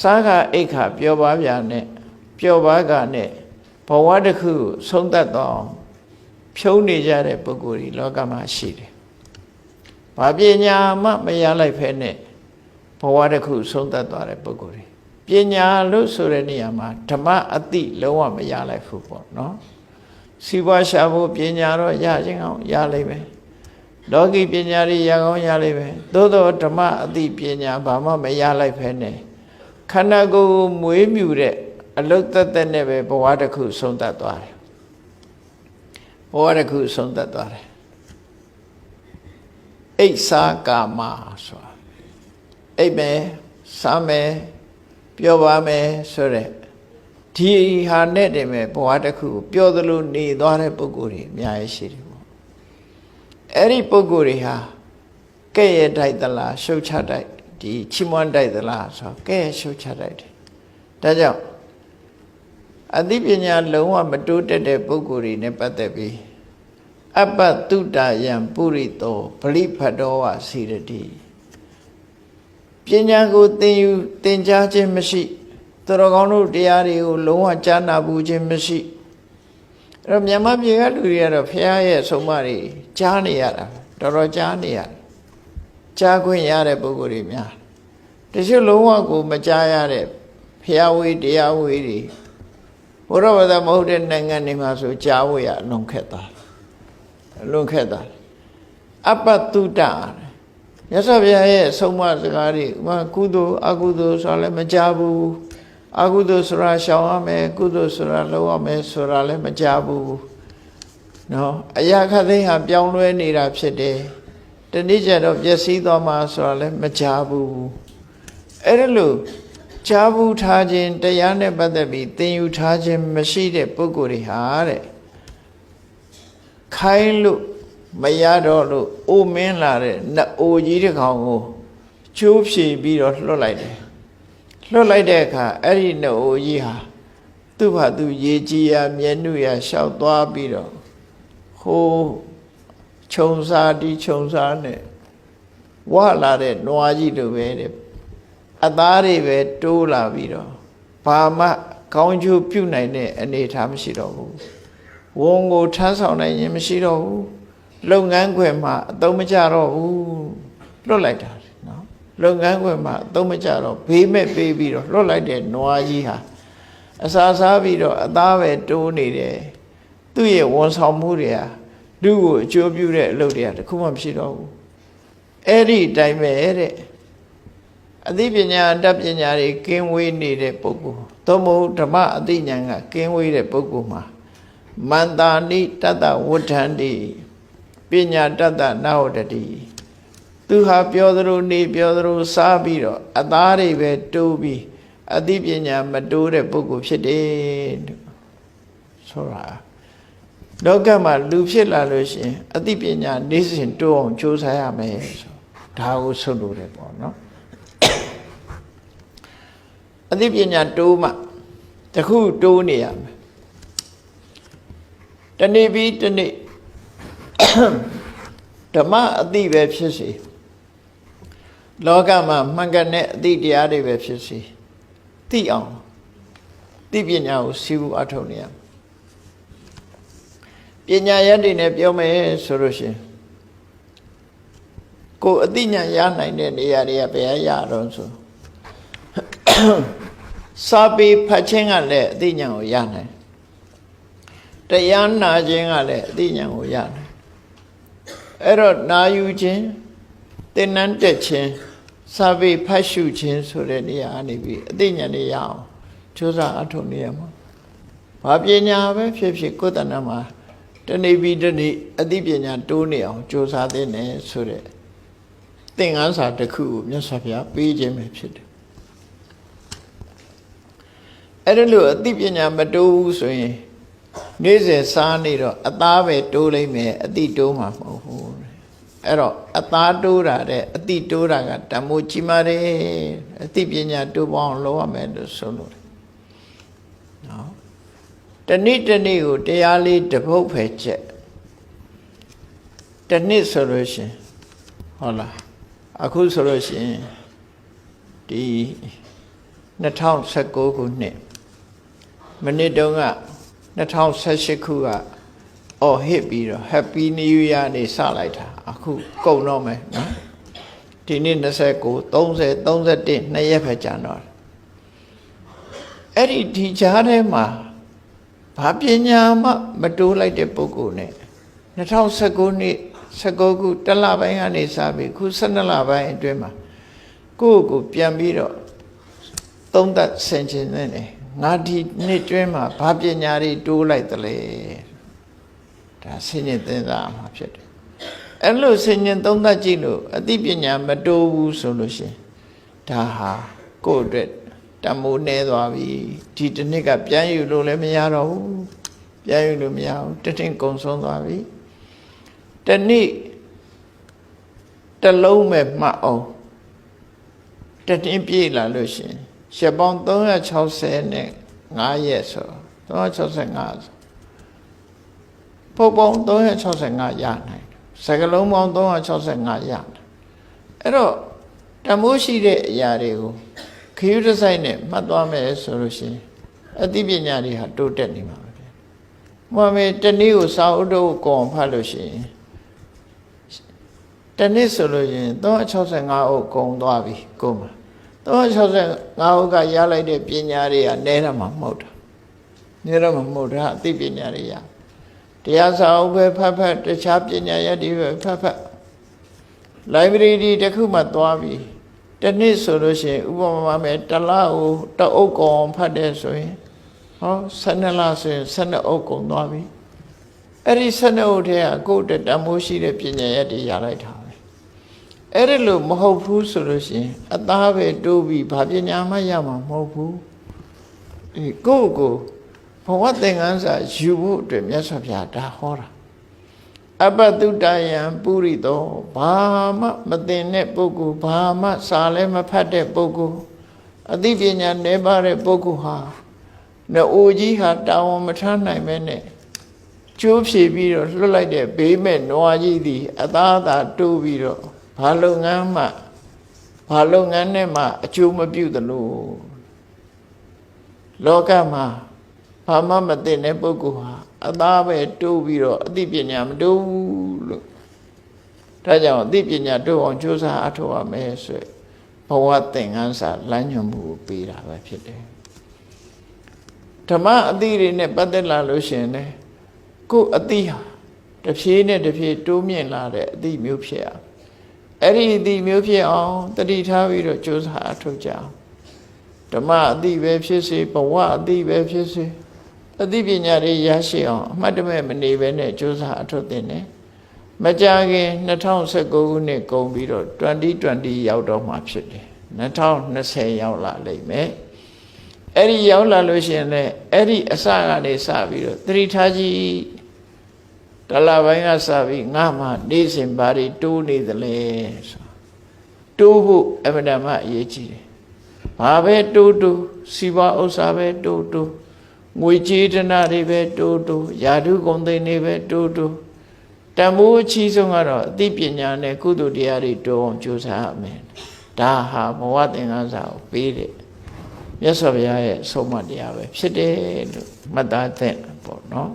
စားခါအိတ်ခါပျော်ပါးပြနဲ့ပျော်ပါးကနဲ့ဘဝတစ်ခုဆုံးသက်တော့ဖြုံးနေကြတဲ့ပုဂ္ဂိုလ်ဒီလောကမှာရှိတယ်။ဘာပညာမှမရလိုက်ဖဲနဲ့ဘဝတစ်ခုဆုံးသက်သွားတဲ့ပုဂ္ဂိုလ်တွေပညာလို့ဆိုတဲ့နေရာမှာဓမ္မအသိလုံးဝမရလိုက်ဘူးပေါ့နော်။စီးပွားရှာဖို့ပညာတော့ရခြင်းအောင်ရလိမ့်မယ်။လောကီပညာတွေရကောင်းရလိမ့်မယ်။သို့သောဓမ္မအသိပညာဘာမှမရလိုက်ဖဲနဲ့ခန္ဓာကိုယ်မွေးမြူတဲ့အလုတ်သက်သက်နဲ့ပဲဘဝတစ်ခုဆုံးသက်သွားတယ်ဘဝတစ်ခုဆုံးသက်သွားတယ်အိတ်စားကာမဆိုတာအိတ်မယ်စားမယ်ပျော်ပါမယ်ဆိုတဲ့ဒီဟာနဲ့တည်းပဲဘဝတစ်ခုပျော်သလိုနေသွားတဲ့ပုဂ္ဂိုလ်တွေအများကြီးရှိတယ်ပေါ့အဲ့ဒီပုဂ္ဂိုလ်တွေဟာကဲ့ရဲ့တိုက်သလားရှုတ်ချတိုက်ဒီချီးမွမ်းတိုက်သလားဆိုကဲ့ရဲ့ရှုတ်ချတိုက်တယ်ဒါကြောင့်အသိပညာလုံးဝမတိုးတက်တဲ့ပုဂ္ဂိုလ်တွေနဲ့ပတ်သက်ပြီးအပ္ပတုတ္တယံပုရိသောပရိဖတ္တောဝစီရတိပညာကိုသင်ကြားခြင်းမရှိသူတော်ကောင်းတို့တရားတွေကိုလုံးဝကြားနာဘူးခြင်းမရှိအဲ့တော့မြန်မာပြည်ကလူတွေကတော့ဖះရဲ့ဆုံးမတွေကြားနေရတာတော်တော်ကြားနေရတယ်ကြားခွင့်ရတဲ့ပုဂ္ဂိုလ်တွေများတချို့လုံးဝကိုမကြားရတဲ့ဖះဝေးတရားဝေးတွေဘုရားဘာသာမဟုတ်တဲ့နိုင်ငံတွေမှာဆိုကြားဖို့ရအလွန်ခက်တာအပ္ပတုတ္တမြတ်စွာဘုရားရဲ့ဆုံးမစကားတွေကုသိုလ်အကုသိုလ်ဆိုတာလည်းမကြားဘူးအကုသိုလ်ဆိုတာရှောင်ရမယ်ကုသိုလ်ဆိုတာလုပ်ရမယ်ဆိုတာလည်းမကြားဘူးနော်အရာခသိဟာပြောင်းလဲနေတာဖြစ်တယ်တနည်းကျတော့ပျက်စီးသွားမှာဆိုတာလည်းမကြားဘူးအဲ့ဒါလို့ကြားဘူးထားခြင်းတရားနဲ့ပတ်သက်ပြီးသင်ယူထားခြင်းမရှိတဲ့ပုဂ္ဂိုလ်တွေဟာတဲ့ခိုင်းလို့မရတော့လို့အိုမင်းလာတဲ့နအိုကြီးတစ်ကောင်ကိုကျိုးဖြေပြီးတော့လွှတ်လိုက်တယ်လွှတ်လိုက်တဲ့အခါအဲ့ဒီနအိုကြီးဟာသူ့ဘာသူရေကြီးရမျက်နှာရလျှောက်သွားပြီးတော့ဟိုခြုံစားဒီခြုံစားနဲ့ဝါလာတဲ့နွားကြီးတို့ပဲတဲ့အသားတွေပဲတိုးလာပြီးတော့ဘာမှကောင်းကျိုးပြုနိုင်တဲ့အနေအထားမရှိတော့ဘူးဝုံကိုထမ်းဆောင်နိုင်ရင်မရှိတော့ဘူးလုပ်ငန်းခွင်မှာအသုံးမကျတော့ဘူးလွတ်လိုက်တာနော်လုပ်ငန်းခွင်မှာအသုံးမကျတော့ဘေးမဲ့ပေးပြီးတော့လွတ်လိုက်တဲ့နွားကြီးဟာအစာစားပြီးတော့အသားပဲတိုးနေတယ်သူ့ရဲ့ဝန်ဆောင်မှုတွေဟာလူကိုအကျိုးပြုတဲ့အလုပ်တွေကတခုမှမရှိတော့ဘူးအဲ့ဒီအတိုင်းပဲတဲ့အသိပညာတတ်ပညာတွေကင်းဝေးနေတဲ့ပုဂ္ဂိုလ်သို့မဟုတ်ဓမ္မအသိဉာဏ်ကကင်းဝေးတဲ့ပုဂ္ဂိုလ်မှာမန္တာနိတတ္တဝဋ္ဌန္တိပညာတတ္တနာဝတ္တိသူဟာပြောသလိုနေပြောသလိုစားပြီးတော့အသားတွေပဲတိုးပြီးအသိပညာမတိုးတဲ့ပုဂ္ဂိုလ်ဖြစ်တယ်ဆိုတာလောကမှာလူဖြစ်လာလို့ရှိရင်အသိပညာနေ့စဉ်တိုးအောင်ကြိုးစားရမယ်ဆိုဒါကိုဆုလို့တယ်ပေါ့နော်အသိပညာတိုးမှတခုတိုးနေရမယ်တနေ့ပြီးတနေ့ဓမ္မအသိပဲဖြစ်စေလောကမှာမှန်ကန်တဲ့အသိတရားတွေပဲဖြစ်စေသိအောင်သိပညာကိုစီးပူးအထောက်နေရပညာရည်တွေနဲ့ပြောမယ်ဆိုလို့ရှိရင်ကိုယ်အသိဉာဏ်ရနိုင်တဲ့နေရာတွေကဘယ်ရတော့ဆိုစာပေဖတ်ခြင်းကလည်းအသိဉာဏ်ကိုရနိုင်တရားနာခြင်းကလည်းအသိဉာဏ်ကိုရနိုင်အဲ့တော့နာယူခြင်းသင်္นานတက်ခြင်းစာပေဖတ်ရှုခြင်းဆိုတဲ့နေရာကနေပြီးအသိဉာဏ်တွေရအောင်ကြိုးစားအထောက်နေရမှာဘာပညာပဲဖြစ်ဖြစ်ကိုယ်တဏ္ဍာမှာတနေ့ပြီးတနေ့အသိပညာတိုးနေအောင်ကြိုးစားသင့်တယ်ဆိုတဲ့သင်္ကန်းစာတစ်ခုကိုမြတ်စွာဘုရားပေးခြင်းပဲဖြစ်တယ်အဲ့ဒါလို့အသိပညာမတိုးဘူးဆိုရင်နေ့စဉ်စားနေတော့အသားပဲတိုးလိုက်မယ်အသိတိုးမှာမဟုတ်ဘူးအဲ့တော့အသားတိုးတာတဲ့အသိတိုးတာကတမိုးကြီးမားတယ်အသိပညာတိုးပေါင်းလုပ်ရမယ်လို့ဆိုလို့နော်တနေ့တနေ့ကိုတရားလေးတစ်ပုဒ်ပဲချက်တနေ့ဆိုလို့ရှင်ဟုတ်လားအခုဆိုလို့ရှင်ဒီ 2019ခုနှစ်မနေ့တုန်းက2018ခုကအော်ဟစ်ပြီးတော့ Happy New Year နေစလိုက်တာအခုကုန်တော့မယ်နော်ဒီနေ့29 30 31နှစ်ရက်ပဲကြာတော့အဲ့ဒီကြားထဲမှာဘာပညာမှမတိုးလိုက်တဲ့ပုဂ္ဂိုလ်နဲ့2019နှစ်19ခုတလပိုင်းကနေစပြီးခု12လပိုင်းအတွင်းမှာကိုယ့်ကိုပြန်ပြီးတော့သုံးသပ်ဆင်ခြင်နေတယ်ငါဒီနှစ်တွင်းမှာဘာပညာတွေတိုးလိုက်သလဲဒါဆင်ခြင်သင်စားမှာဖြစ်တယ်အဲ့လိုဆင်ခြင်သုံးသပ်ကြည့်လို့အသိပညာမတိုးဘူးဆိုလို့ရှိရင်ဒါဟာကိုယ့်အတွက်တမိုးနေသွားပြီဒီတစ်နှစ်ကပြန်ယူလို့လည်းမရတော့ဘူးပြန်ယူလို့မရဘူးတစ်ထင်ကုံဆုံးသွားပြီတနေ့တစ်လုံးပဲမှတ်အောင်တတင်းပြေးလာလို့ရှိရင်ရက်ပေါင်း365ရက်ဆို365ဆိုပုပ်ပေါင်း365ရနိုင်စကလုံးပေါင်း365ရနိုင်အဲ့တော့တမိုးရှိတဲ့အရာတွေကိုခရုတစိုက်နဲ့မှတ်သွားမယ်ဆိုလို့ရှိရင်အသိပညာတွေဟာတိုးတက်နေမှာပဲ။မှန်မယ်တနေ့ကိုစာအုပ်တို့ကိုအောင်ဖတ်လို့ရှိရင်တနေ့ဆိုလို့ရှိရင်365အုပ်ကုန်သွားပြီကိုမှာ365အုပ်ကရလိုက်တဲ့ပညာတွေကနဲရမှာမဟုတ်တာ။နဲရမှာမဟုတ်တာအသိပညာတွေရတရားစာအုပ်ပဲဖတ်ဖတ်တခြားပညာရပ်တွေပဲဖတ်ဖတ် library တစ်ခုမှသွားပြီတနေ့ဆိုလို့ရှိရင်ဥပမာမဲ့တစ်လကိုတအုပ်ကောင်ဖတ်တဲ့ဆိုရင်ဟော12လဆိုရင်12အုပ်ကုန်သွားပြီအဲ့ဒီ12အုပ်ထဲကကိုယ့်တတမိုးရှိတဲ့ပညာရပ်တွေရလိုက်တာပဲအဲ့ဒီလိုမဟုတ်ဘူးဆိုလို့ရှိရင်အသားပဲတိုးပြီးဘာပညာမှရမှာမဟုတ်ဘူးဒီကိုယ့်ကိုဘဝသင်္ကန်းစာယူဖို့အတွက်မြတ်စွာဘုရားဒါဟောတာအပတုတယံပုရိသောဘာမှမသိတဲ့ပုဂ္ဂိုလ်ဘာမှစာလည်းမဖတ်တဲ့ပုဂ္ဂိုလ်အသိပညာနည်းပါးတဲ့ပုဂ္ဂိုလ်ဟာနိုးကြီးဟာတာဝန်မထမ်းနိုင်မဲနဲ့ကျိုးဖြေပြီးတော့လွတ်လိုက်တဲ့ဘေးမဲ့နွားကြီးသည်အသားသာတိုးပြီးတော့ဘာလုပ်ငန်းနဲ့မှအကျိုးမပြုသလိုလောကမှာဘာမှမသိတဲ့ပုဂ္ဂိုလ်ဟာအသားပဲတိုးပြီးတော့အသိပညာမတိုးဘူးလို့ဒါကြောင့်အသိပညာတိုးအောင်ကြိုးစားအထောက်အမယ်ဆိုဘဝသင်္ကန်းစာလမ်းညွှန်မှုကိုပေးတာပဲဖြစ်တယ်ဓမ္မအသိတွေနဲ့ပတ်သက်လာလို့ရှိရင်လည်းကိုယ်အသိဟာတစ်ဖြည်းနဲ့တစ်ဖြည်းတိုးမြင့်လာတဲ့အသိမျိုးဖြစ်အောင်အဲ့ဒီအသိမျိုးဖြစ်အောင်တတိထားပြီးတော့ကြိုးစားအထောက်ကြအောင်ဓမ္မအသိပဲဖြစ်စေဘဝအသိပဲဖြစ်စေအသိပညာတွေရရှိအောင်အမှတ်တမဲ့မနေဘဲနဲ့ကြိုးစားအထောက်တင်တယ်မကြာခင်2019ခုနှစ်ကုန်ပြီးတော့2020ရောက်တော့မှဖြစ်တယ်2020ရောက်လာလိမ့်မယ်အဲ့ဒီရောက်လာလို့ရှိရင်လည်းအဲ့ဒီအစကနေစပြီးတော့သတိထားကြည့်တလပိုင်းကစပြီးငါမှနေစဉ်ဘာတွေတိုးနေသလဲဆိုတိုးဖို့အမှန်တမ်းအရေးကြီးတယ်ဘာပဲတိုးစီးပွားဥစ္စာပဲတိုးငွေကြေးဒနာတွေပဲတိုးယာဓုဂုံသိန်းတွေပဲတိုးတမိုးအချီးဆုံးကတော့အသိပညာနဲ့ကုသိုလ်တရားတွေတိုးအောင်ကြိုးစားရမယ်ဒါဟာဘဝသင်္ကန်းစာကိုပေးတယ်မြတ်စွာဘုရားရဲ့ဆုံးမတရားပဲဖြစ်တယ်လို့မှတ်သားသင့်ပေါ့နော်